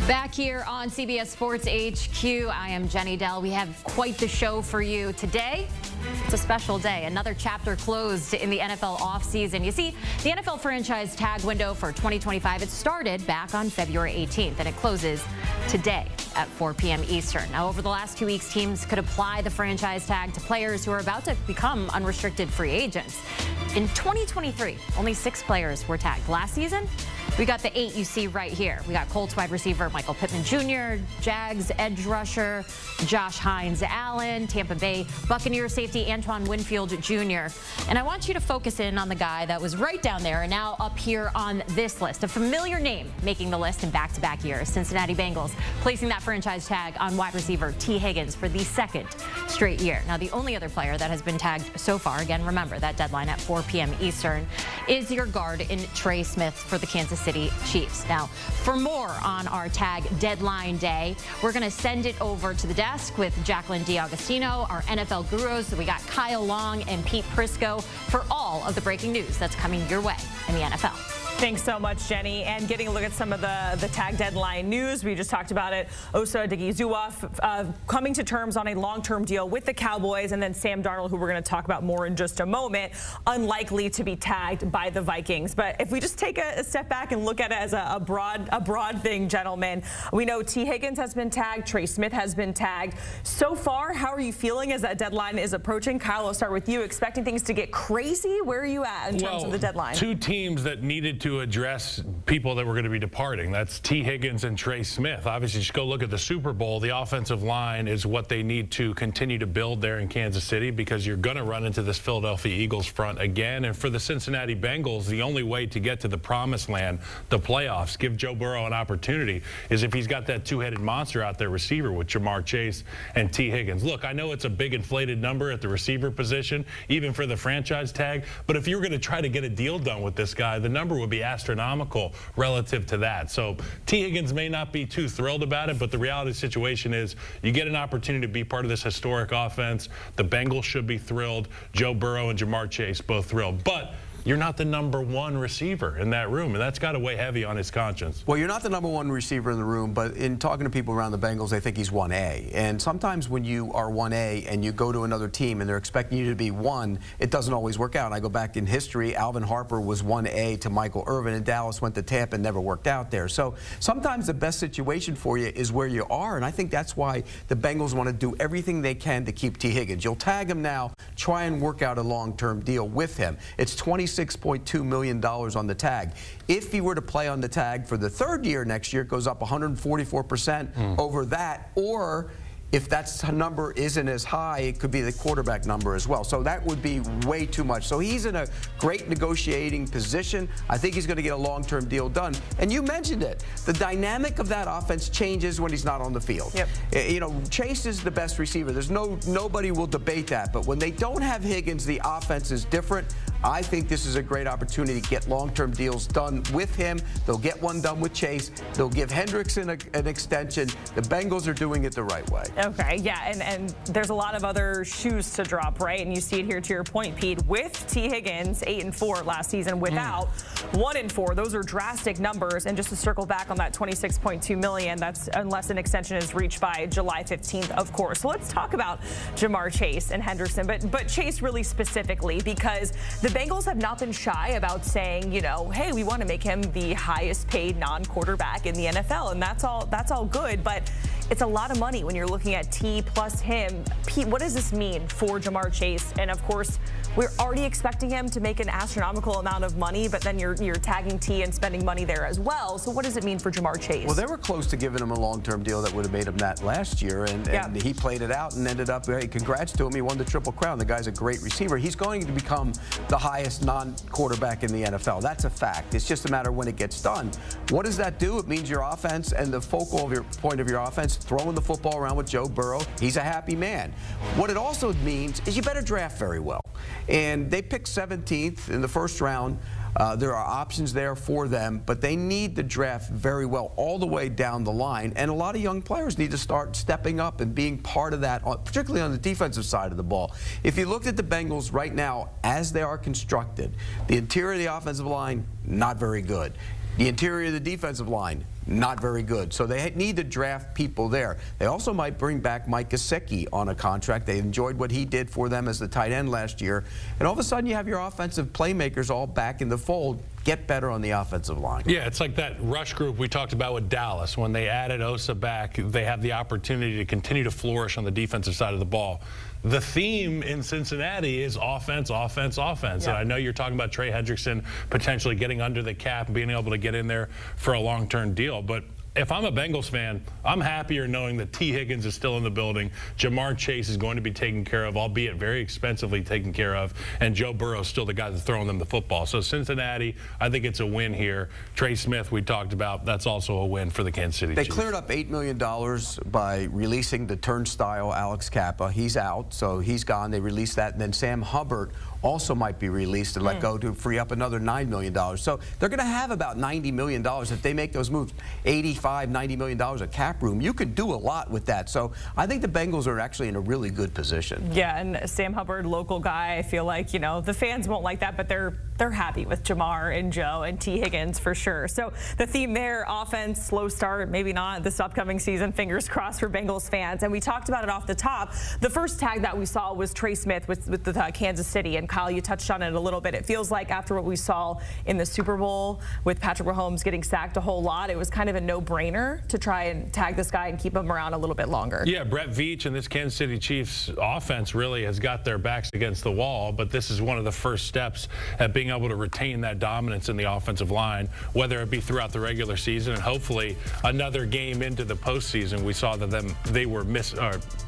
Back here on CBS Sports HQ, I am Jenny Dell. We have quite the show for you today. It's a special day. Another chapter closed in the NFL offseason. You see, the NFL franchise tag window for 2025, it started back on February 18th, and it closes today at 4 p.m. Eastern. Now, over the last 2 weeks, teams could apply the franchise tag to players who are about to become unrestricted free agents. In 2023, only 6 players were tagged. Last season, we got the 8 you see right here. We got Colts wide receiver Michael Pittman Jr., Jags edge rusher Josh Hines-Allen, Tampa Bay Buccaneers safety Antoine Winfield Jr. And I want you to focus in on the guy that was right down there and now up here on this list. A familiar name making the list in back-to-back years. Cincinnati Bengals placing that franchise tag on wide receiver Tee Higgins for the 2nd straight year. Now, the only other player that has been tagged so far, again, remember that deadline at 4 p.m. Eastern, is your guard in Trey Smith for the Kansas City Chiefs. Now, for more on our tag deadline day, we're going to send it over to the desk with Jacqueline D'Agostino, our NFL gurus. So we got Kyle Long and Pete Prisco for all of the breaking news that's coming your way in the NFL. Thanks so much, Jenny. And getting a look at some of the tag deadline news. We just talked about it. Osa Odighizuwa coming to terms on a long-term deal with the Cowboys, and then Sam Darnold, who we're going to talk about more in just a moment, unlikely to be tagged by the Vikings. But if we just take a step back and look at it as a broad thing, gentlemen, we know Tee Higgins has been tagged, Trey Smith has been tagged. So far, how are you feeling as that deadline is approaching? Kyle, I'll start with you. Expecting things to get crazy? Where are you at in terms of the deadline? 2 teams that needed to address people that were going to be departing. That's Tee Higgins and Trey Smith. Obviously, just go look at the Super Bowl. The offensive line is what they need to continue to build there in Kansas City, because you're going to run into this Philadelphia Eagles front again. And for the Cincinnati Bengals, the only way to get to the promised land, the playoffs, give Joe Burrow an opportunity, is if he's got that 2-headed monster out there receiver with Jamar Chase and Tee Higgins. Look, I know it's a big inflated number at the receiver position, even for the franchise tag, but if you were going to try to get a deal done with this guy, the number would be astronomical relative to that. So Tee Higgins may not be too thrilled about it, but the reality of the situation is you get an opportunity to be part of this historic offense. The Bengals should be thrilled. Joe Burrow and Jamar Chase both thrilled. But you're not the #1 receiver in that room, and that's got to weigh heavy on his conscience. Well, you're not the #1 receiver in the room, but in talking to people around the Bengals, they think he's 1A. And sometimes when you are 1A and you go to another team and they're expecting you to be 1, it doesn't always work out. And I go back in history, Alvin Harper was 1A to Michael Irvin, and Dallas went to Tampa and never worked out there. So sometimes the best situation for you is where you are, and I think that's why the Bengals want to do everything they can to keep Tee Higgins. You'll tag him now, try and work out a long-term deal with him. It's $26.2 million on the tag. If he were to play on the tag for the 3rd year next year, it goes up 144% over that. Or if that number isn't as high, it could be the quarterback number as well. So that would be way too much. So he's in a great negotiating position. I think he's going to get a long-term deal done. And you mentioned it. The dynamic of that offense changes when he's not on the field. Yep. You know, Chase is the best receiver. There's nobody will debate that. But when they don't have Higgins, the offense is different. I think this is a great opportunity to get long-term deals done with him. They'll get one done with Chase. They'll give Hendrickson an extension. The Bengals are doing it the right way. Okay, yeah, and there's a lot of other shoes to drop, right? And you see it here to your point, Pete, with Tee Higgins, 8-4 last season, without 1-4. Those are drastic numbers. And just to circle back on that $26.2 million, that's unless an extension is reached by July 15th, of course. So let's talk about Jamar Chase and Hendrickson, but Chase really specifically, because the Bengals have not been shy about saying, you know, hey, we want to make him the highest paid non-quarterback in the NFL, and that's all good, but it's a lot of money when you're looking at T plus him. Pete, what does this mean for Jamar Chase? And of course, we're already expecting him to make an astronomical amount of money, but then you're tagging T and spending money there as well. So what does it mean for Jamar Chase? Well, they were close to giving him a long-term deal that would have made him that last year, and he played it out and ended up, hey, congrats to him. He won the Triple Crown. The guy's a great receiver. He's going to become the highest non-quarterback in the NFL. That's a fact. It's just a matter of when it gets done. What does that do? It means your offense and the focal of your point of your offense, throwing the football around with Joe Burrow, he's a happy man. What it also means is you better draft very well. And they picked 17th in the 1st round. There are options there for them, but they need to draft very well all the way down the line. And a lot of young players need to start stepping up and being part of that, particularly on the defensive side of the ball. If you looked at the Bengals right now, as they are constructed, the interior of the offensive line, not very good. The interior of the defensive line, not very good. So they need to draft people there. They also might bring back Mike Gesicki on a contract. They enjoyed what he did for them as the tight end last year. And all of a sudden you have your offensive playmakers all back in the fold. Get better on the offensive line. Yeah, it's like that rush group we talked about with Dallas. When they added Osa back, they have the opportunity to continue to flourish on the defensive side of the ball. The theme in Cincinnati is offense, offense, offense. Yeah. And I know you're talking about Trey Hendrickson potentially getting under the cap and being able to get in there for a long-term deal. But if I'm a Bengals fan, I'm happier knowing that Tee Higgins is still in the building. Jamar Chase is going to be taken care of, albeit very expensively taken care of. And Joe Burrow is still the guy that's throwing them the football. So Cincinnati, I think it's a win here. Trey Smith, we talked about, that's also a win for the Kansas City Chiefs. They cleared up $8 million by releasing the turnstile Alex Kappa. He's out, so he's gone. They released that. And then Sam Hubbard also might be released and let go to free up another $9 million. So they're going to have about $90 million if they make those moves. $90 million of cap room. You could do a lot with that. So I think the Bengals are actually in a really good position. Yeah, and Sam Hubbard, local guy, I feel like, you know, the fans won't like that, but they're happy with Jamar and Joe and Tee Higgins for sure. So the theme there, offense, slow start, maybe not this upcoming season, fingers crossed for Bengals fans. And we talked about it off the top. The first tag that we saw was Trey Smith with the Kansas City. And Kyle, you touched on it a little bit. It feels like after what we saw in the Super Bowl with Patrick Mahomes getting sacked a whole lot, it was kind of a no-brainer to try and tag this guy and keep him around a little bit longer. Yeah, Brett Veach and this Kansas City Chiefs offense really has got their backs against the wall, but this is one of the first steps at being able to retain that dominance in the offensive line, whether it be throughout the regular season and hopefully another game into the postseason. We saw that they were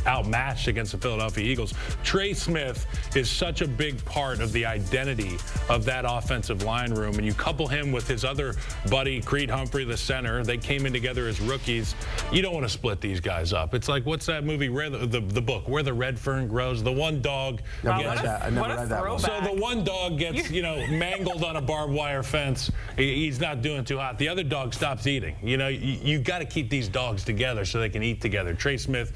outmatched against the Philadelphia Eagles. Trey Smith is such a big part of the identity of that offensive line room, and you couple him with his other buddy, Creed Humphrey, the center. They came in together as rookies. You don't want to split these guys up. It's like, what's that movie, the book, Where the Red Fern Grows? The one dog I never read that one. So the one dog gets, mangled on a barbed wire fence. He's not doing too hot. The other dog stops eating. You got to keep these dogs together so they can eat together. Trey Smith,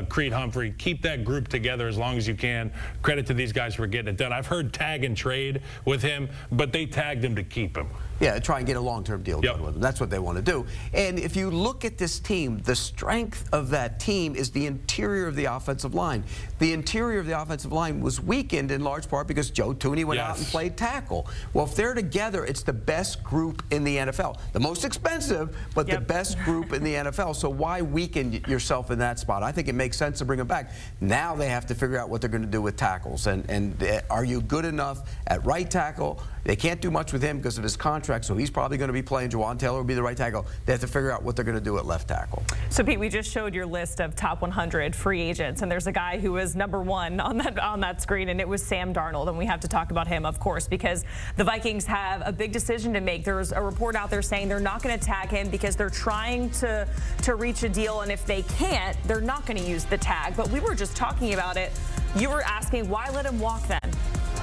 Creed Humphrey, keep that group together as long as you can. Credit to these guys for getting it done. I've heard tag and trade with him, but they tagged him to keep him. Yeah, try and get a long-term deal done with them. That's what they want to do. And if you look at this team, the strength of that team is the interior of the offensive line. The interior of the offensive line was weakened in large part because Joe Thuney went out and played tackle. Well, if they're together, it's the best group in the NFL. The most expensive, but the best group in the NFL. So why weaken yourself in that spot? I think it makes sense to bring them back. Now they have to figure out what they're going to do with tackles. And are you good enough at right tackle? They can't do much with him because of his contract, so he's probably going to be playing. Jawan Taylor will be the right tackle. They have to figure out what they're going to do at left tackle. So, Pete, we just showed your list of top 100 free agents, and there's a guy who was #1 on that screen, and it was Sam Darnold. And we have to talk about him, of course, because the Vikings have a big decision to make. There's a report out there saying they're not going to tag him because they're trying to reach a deal, and if they can't, they're not going to use the tag. But we were just talking about it. You were asking, why let him walk then?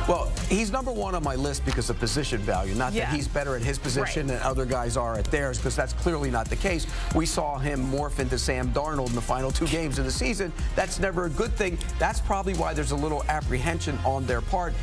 Well, he's #1 on my list because of position value. Not that he's better at his position than other guys are at theirs, because that's clearly not the case. We saw him morph into Sam Darnold in the final 2 games of the season. That's never a good thing. That's probably why there's a little apprehension on their part.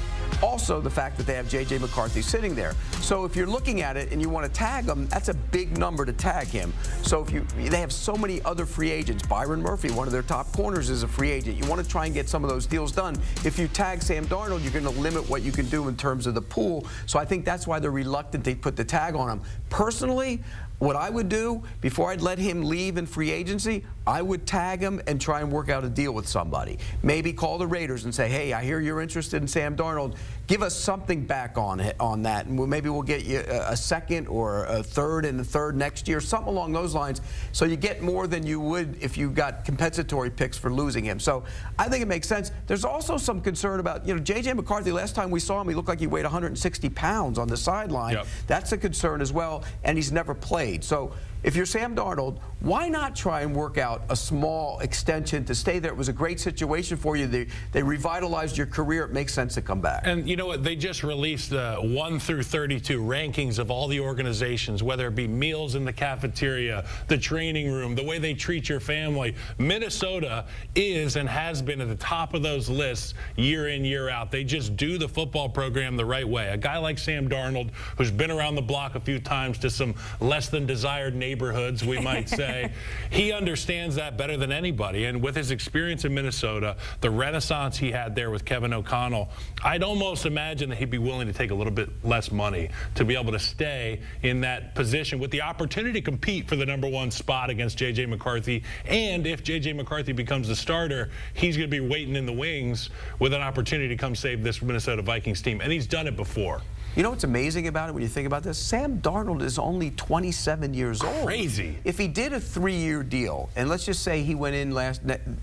Also, the fact that they have J.J. McCarthy sitting there. So if you're looking at it and you want to tag him, that's a big number to tag him. So they have so many other free agents. Byron Murphy, one of their top corners, is a free agent. You want to try and get some of those deals done. If you tag Sam Darnold, you're going to limit what you can do in terms of the pool. So I think that's why they're reluctant to put the tag on him. Personally, what I would do, before I'd let him leave in free agency, I would tag him and try and work out a deal with somebody. Maybe call the Raiders and say, hey, I hear you're interested in Sam Darnold. Give us something back on that, and maybe we'll get you a second or a third and a third next year, something along those lines, so you get more than you would if you got compensatory picks for losing him. So I think it makes sense. There's also some concern about, J.J. McCarthy, last time we saw him, he looked like he weighed 160 pounds on the sideline. That's a concern as well, and he's never played. So if you're Sam Darnold, why not try and work out a small extension to stay there? It was a great situation for you. They revitalized your career. It makes sense to come back. And you know what? They just released the 1 through 32 rankings of all the organizations, whether it be meals in the cafeteria, the training room, the way they treat your family. Minnesota is and has been at the top of those lists year in, year out. They just do the football program the right way. A guy like Sam Darnold, who's been around the block a few times to some less than desired neighborhoods, we might say, he understands that better than anybody. And with his experience in Minnesota, the renaissance he had there with Kevin O'Connell, I'd almost imagine that he'd be willing to take a little bit less money to be able to stay in that position with the opportunity to compete for the #1 spot against J.J. McCarthy. And if J.J. McCarthy becomes the starter, he's going to be waiting in the wings with an opportunity to come save this Minnesota Vikings team. And he's done it before. You know what's amazing about it when you think about this? Sam Darnold is only 27 years old. Crazy. If he did a 3-year deal, and let's just say he went in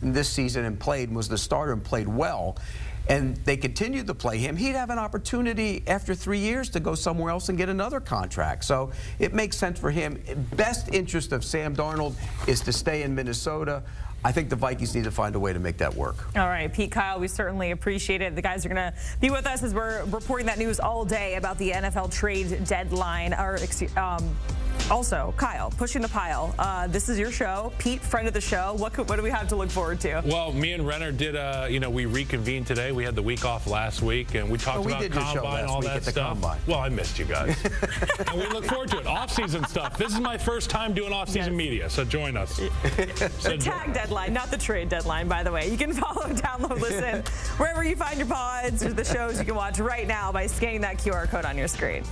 this season and played and was the starter and played well, and they continued to play him, he'd have an opportunity after 3 years to go somewhere else and get another contract. So it makes sense for him. Best interest of Sam Darnold is to stay in Minnesota. I think the Vikings need to find a way to make that work. All right, Pete, Kyle, we certainly appreciate it. The guys are going to be with us as we're reporting that news all day about the NFL trade deadline. Also, Kyle, pushing the pile. This is your show. Pete, friend of the show. What do we have to look forward to? Well, me and Renner did, we reconvened today. We had the week off last week, and we talked about Combine, all that stuff. Well, I missed you guys. And we look forward to it. Off-season stuff. This is my first time doing off-season media, so join us. The tag deadline, not the trade deadline, by the way. You can follow, download, listen, wherever you find your pods or the shows you can watch right now by scanning that QR code on your screen.